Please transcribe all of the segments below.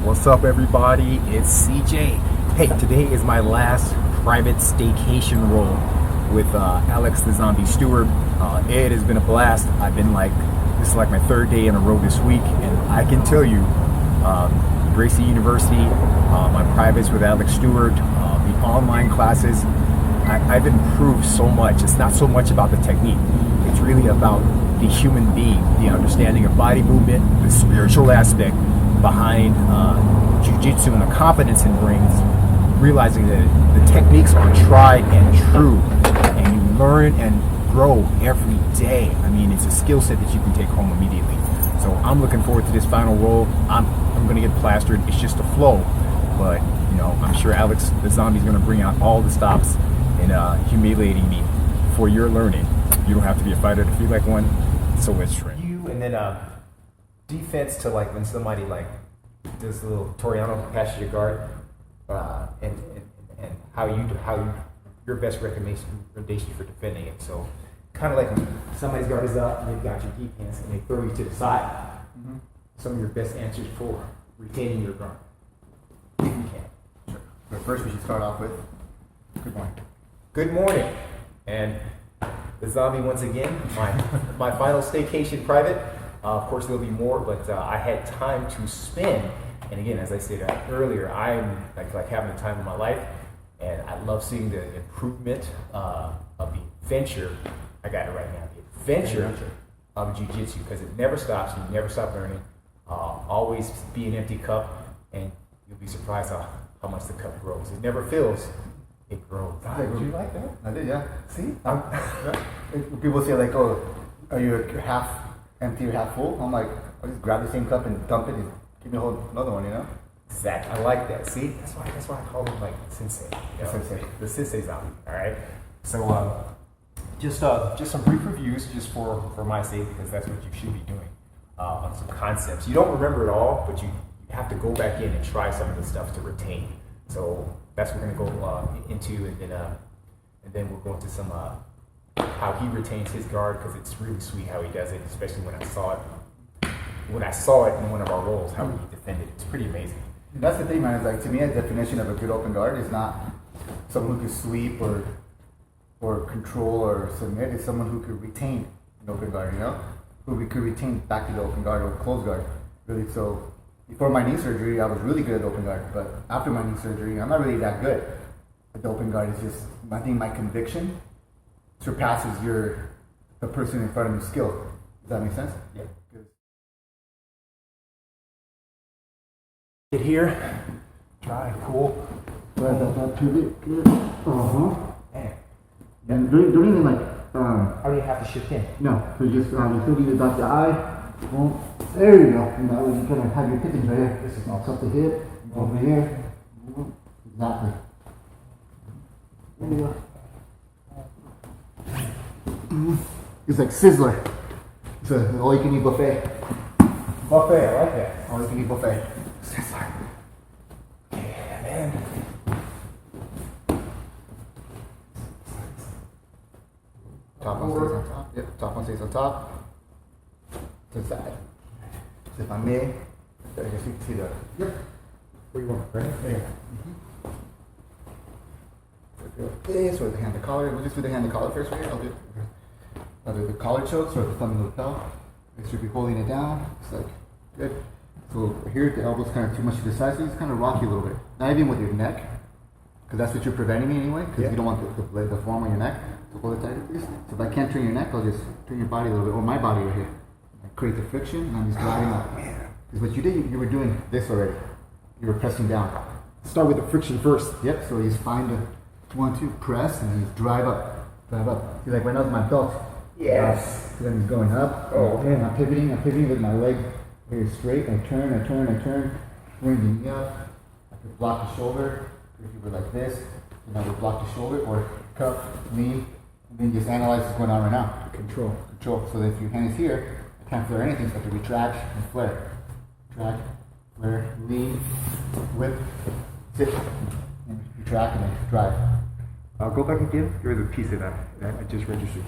What's up, everybody? It's CJ. Hey, today is my last private staycation roll with Alex the Zombie Stewart. It has been a blast. This is like my third day in a row this week, and I can tell you, Gracie University, my privates with Alex Stewart, the online classes, I've improved so much. It's not so much about the technique. It's really about the human being, the understanding of body movement, the spiritual aspect behind Jiu-Jitsu and the confidence it brings, realizing that the techniques are tried and true, and you learn and grow every day. I mean, it's a skill set that you can take home immediately. So I'm looking forward to this final roll. I'm going to get plastered. It's just a flow, but you know, I'm sure Alex the Zombie's going to bring out all the stops and humiliating me for your learning. You don't have to be a fighter to feel like one. So let's train. And then defense to like when somebody like does a little Toriano passes your guard, and how your best recommendation for defending it. So kind of like when somebody's guard is up and they've got your deep hands and they throw you to the side. Mm-hmm. Some of your best answers for retaining your guard, if you can. Sure. But first, we should start off with good morning. Good morning, and the Zombie once again. My final staycation private. Of course, there'll be more, but I had time to spend. And again, as I said earlier, I'm like having the time of my life, and I love seeing the improvement of the adventure. I got it right now. The adventure of Jiu-Jitsu, because it never stops. You never stop learning. Always be an empty cup, and you'll be surprised how much the cup grows. It never fills. It grows. Did you like that? I did, yeah. See? People say like, oh, are you half empty or half full? I'm like, I'll just grab the same cup and dump it and give me a whole another one, you know? Exactly. I like that. See? That's why I call him like sensei. You know? The sensei zombie. All right. So just some brief reviews, just for my sake, because that's what you should be doing on some concepts. You don't remember it all, but you have to go back in and try some of the stuff to retain. So that's what we're going to go into, and then we'll go into some how he retains his guard, because it's really sweet how he does it, especially when I saw it in one of our rolls, how he defended it. It's pretty amazing. And that's the thing, man. Is like, to me, a definition of a good open guard is not someone who can sweep or control or submit. It's someone who could retain an open guard, you know, who could retain back to the open guard or closed guard. Really, so before my knee surgery, I was really good at open guard, but after my knee surgery, I'm not really that good at the open guard. It's just, I think my conviction surpasses the person in front of me's skill. Does that make sense? Yeah. Get here. Try. Cool. Right, that's not too big. Good. Man. And don't even like. I don't even have to shift in. No, so just you feel you got the eye. Boom. There you go. And now you kind of have your pickings right here. This is all up the hip. Over here. Exactly. There you go. It's like Sizzler. It's an all-you-can-eat buffet. Buffet, I like that. All-you-can-eat buffet. Sizzler. Yeah, man. Top one stays on top. Yep, top one stays on top. To the side. So if I may, I guess you can see the. Yep. Where you want, right? There. This or the hand to collar. We'll just do the hand to collar first, right? I'll do the collar chokes or the thumb and lapel. Make sure you're holding it down. It's like good. So here the elbow's kind of too much to the side, so it's kind of rocky a little bit. Not even with your neck, because that's what you're preventing anyway. Because you don't want the form on your neck to hold it tighter, please. So if I can't turn your neck, I'll just turn your body a little bit, or my body right here. I create the friction, and I'm just driving up. Because what you did, you were doing this already. You were pressing down. Start with the friction first. Yep. So you just find the 1, 2, press, and then just drive up. Drive up. See, like right now, my belt. Yes. So then it's going up. Oh. And I'm pivoting with my leg very straight. I turn. Bring the knee up. I could block the shoulder. If you were like this, then I would block the shoulder or cup, knee, and then just analyze what's going on right now. Control. So that if your hand is here, I can't flare anything, so I have to retract and flare. Retract, flare, lean, whip, sit, and retract and then drive. I'll go back again. Here's a piece of that I just registered.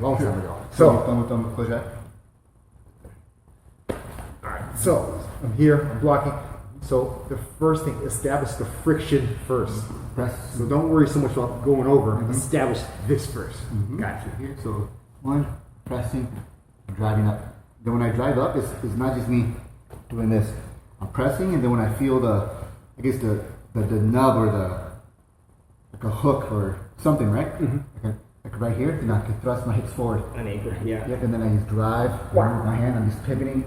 Long time ago. So, thumb, close your eye. So I'm here, I'm blocking. So the first thing, establish the friction first. Press. So don't worry so much about going over. Establish this 1st. Gotcha. Here, so one, pressing, driving up. Then when I drive up, it's not just me doing this. I'm pressing, and then when I feel the nub or like a hook or something, right? Like right here, then I can thrust my hips forward. An anchor, yeah. Yep, and then I just drive with my hand. I'm just pivoting.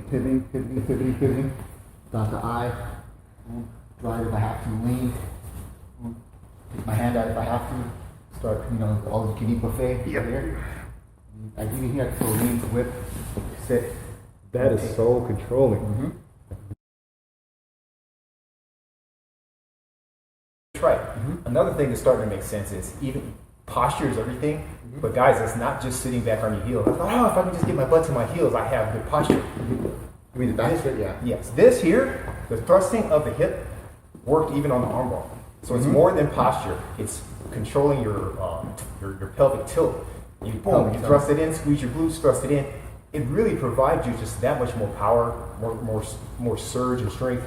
Dot the eye. Drive if I have to. Lean. Take my hand out if I have to. Start, all you can eat buffet. Yep. Here. I even here I can still lean, whip, sit. That is so controlling. Right. Another thing that's starting to make sense is even posture is everything. But guys, it's not just sitting back on your heels. I thought, if I can just get my butt to my heels, I have good posture. You mean the back foot? Yeah. Yes. This here, the thrusting of the hip worked even on the armbar. So it's more than posture. It's controlling your pelvic tilt. You thrust it in, squeeze your glutes, thrust it in. It really provides you just that much more power, more surge and strength.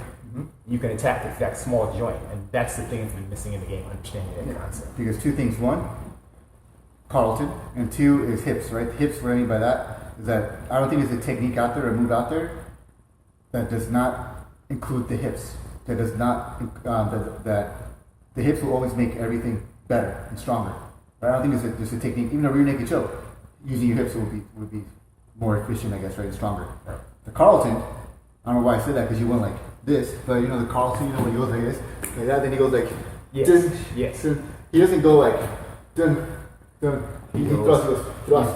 You can attack that small joint, and that's the thing that's been missing in the game, understanding that concept. Because two things. One, Carlton, and two is hips, right? Hips, what I mean by that is that I don't think there's a technique out there or move out there that does not include the hips. That does not, that the hips will always make everything better and stronger. But I don't think there's a technique, even a rear naked choke, using your hips would be more efficient, I guess, right, and stronger. Right. The Carlton, I don't know why I said that, because you went like this, but the Carlton, when he goes like this, like that, then he goes like, yes. Dun. He doesn't go like, dun, dun. He thrusts, thrust.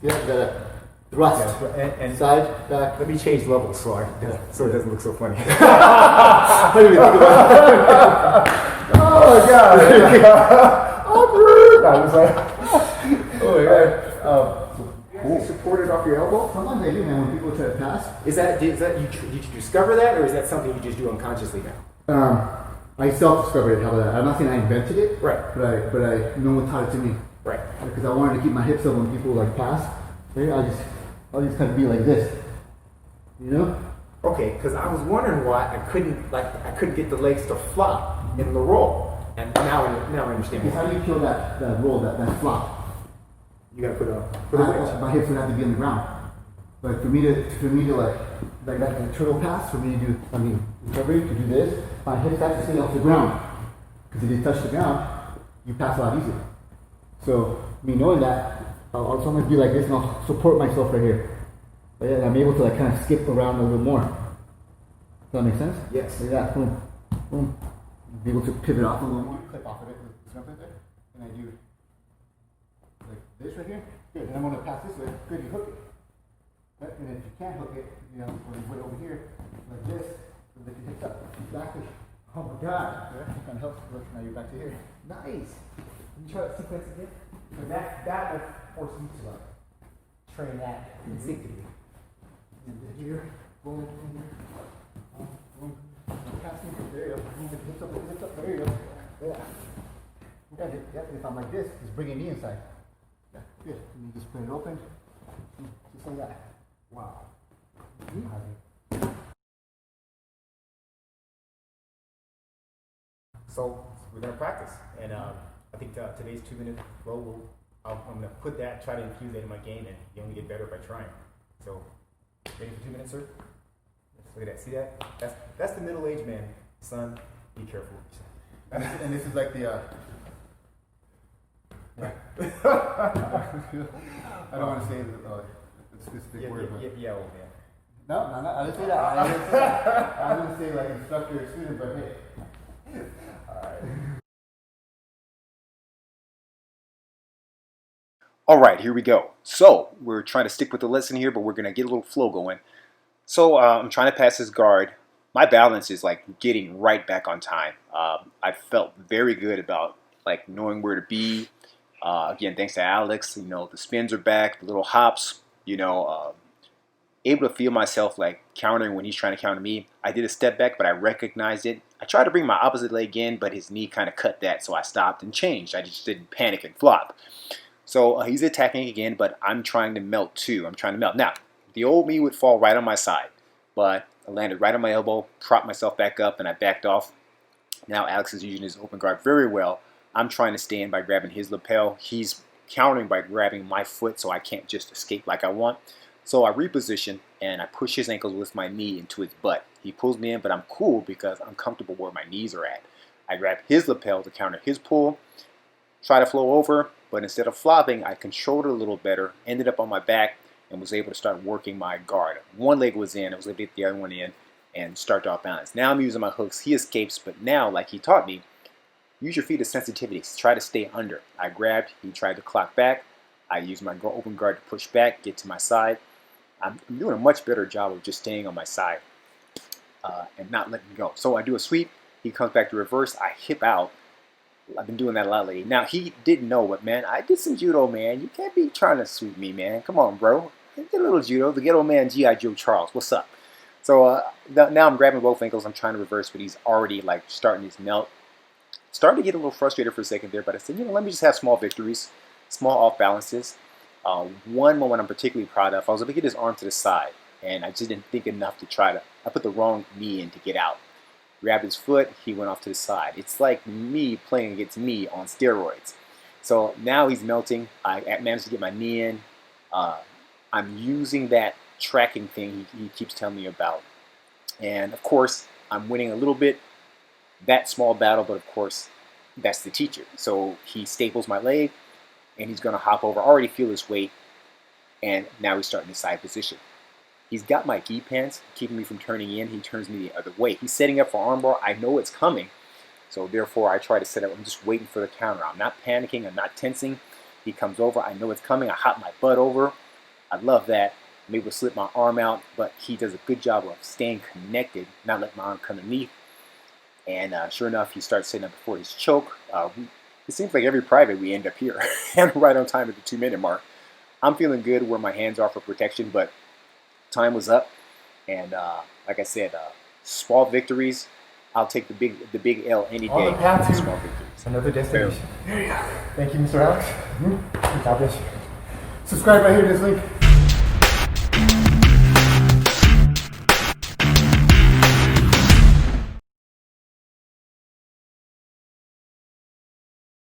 Yeah, you gotta thrust. Yeah, and side, back. Let me change levels so it doesn't look so funny. How do you think about it? Oh my god! Awkward! I was like, oh my god. Cool. Supported off your elbow? Sometimes I do, man, when people try to pass. Did you discover that, or is that something you just do unconsciously now? I self-discovered it. How about that? I'm not saying I invented it, right? But no one taught it to me, right? Because I wanted to keep my hips up when people pass. Right? I'll just kind of be like this, Okay, because I was wondering why I couldn't get the legs to flop in the roll, and now I understand. Because how do you kill that roll, that flop? You gotta put a wedge. My hips would have to be on the ground. Like for me to like that turtle pass, for me to do, recovery, to do this, my hips have to stay off the ground. Because if they touch the ground, you pass a lot easier. So me knowing that, I'll sometimes be like this and I'll support myself right here. But yeah, I'm able to kind of skip around a little more. Does that make sense? Yes. Like that, boom, boom. Be able to pivot off a little more, clip off of it, jump in there, and I do like this right here. Good. And I'm going to pass this way. Good. You hook it. Right? And if you can't hook it, or you put it over here like this, so that you hit up. Exactly. Oh my God. Yeah. It kind of helps. Look, now you're back to here. Nice. Can you try that sequence again? Because that will force me to train that instinctively. And then here, boom, boom, boom, boom. Passing. There you go. Move the hips up. There you go. Yeah. Yeah. If I'm like this, just bring your knee inside. Yeah, good. And you just put it open, just like that. Wow. So we're gonna practice, and I think today's 2-minute flow I'm gonna put that, try to infuse that in my game, and you only get better by trying. So, ready for 2 minutes, sir? Look at that. See that? That's the middle-aged man, son. Be careful. And this is like the. I don't want to say the specific word, but yeah, old man. No, I didn't say that. I didn't say like instructor or student, but hey. All right, here we go. So we're trying to stick with the lesson here, but we're gonna get a little flow going. So I'm trying to pass this guard. My balance is like getting right back on time. I felt very good about like knowing where to be. Again, thanks to Alex, the spins are back, the little hops, able to feel myself like countering when he's trying to counter me. I did a step back, but I recognized it. I tried to bring my opposite leg in, but his knee kind of cut that, so I stopped and changed. I just didn't panic and flop. So he's attacking again, but I'm trying to melt too. I'm trying to melt. Now, the old me would fall right on my side. but I landed right on my elbow, propped myself back up, and I backed off. Now Alex is using his open guard very well. I'm trying to stand by grabbing his lapel. He's countering by grabbing my foot so I can't just escape like I want. So I reposition and I push his ankles with my knee into his butt. He pulls me in, but I'm cool because I'm comfortable where my knees are at. I grab his lapel to counter his pull, try to flow over, but instead of flopping, I controlled it a little better, ended up on my back, and was able to start working my guard. One leg was in, I was able to get the other one in and start to off balance. Now I'm using my hooks. He escapes, but now, like he taught me, use your feet as sensitivities. Try to stay under. I grabbed, he tried to clock back. I used my open guard to push back, get to my side. I'm doing a much better job of just staying on my side and not letting go. So I do a sweep. He comes back to reverse. I hip out. I've been doing that a lot lately. Now, he didn't know it, man. I did some judo, man. You can't be trying to sweep me, man. Come on, bro. I did a little judo. The ghetto man, G.I. Joe Charles. What's up? So now I'm grabbing both ankles. I'm trying to reverse, but he's already like starting to melt. Started to get a little frustrated for a second there, but I said, let me just have small victories, small off balances. One moment I'm particularly proud of, I was able to get his arm to the side, and I just didn't think enough to I put the wrong knee in to get out. Grabbed his foot, he went off to the side. It's like me playing against me on steroids. So now he's melting. I managed to get my knee in. I'm using that tracking thing he keeps telling me about. And of course, I'm winning a little bit. That small battle, but of course, that's the teacher. So he staples my leg, and he's going to hop over. I already feel his weight, and now he's starting the side position. He's got my gi pants, keeping me from turning in. He turns me the other way. He's setting up for armbar. I know it's coming, so therefore I try to set up. I'm just waiting for the counter. I'm not panicking. I'm not tensing. He comes over. I know it's coming. I hop my butt over. I love that. I'm able to slip my arm out, but he does a good job of staying connected, not letting my arm come underneath. And sure enough, he starts setting up before his choke. It seems like every private we end up here, and right on time at the 2-minute mark. I'm feeling good where my hands are for protection, but time was up. And like I said, small victories. I'll take the big L any day. On the path to small victories. another destination. There you go. Thank you, Mr. Alex. God bless you. Subscribe right here to this link.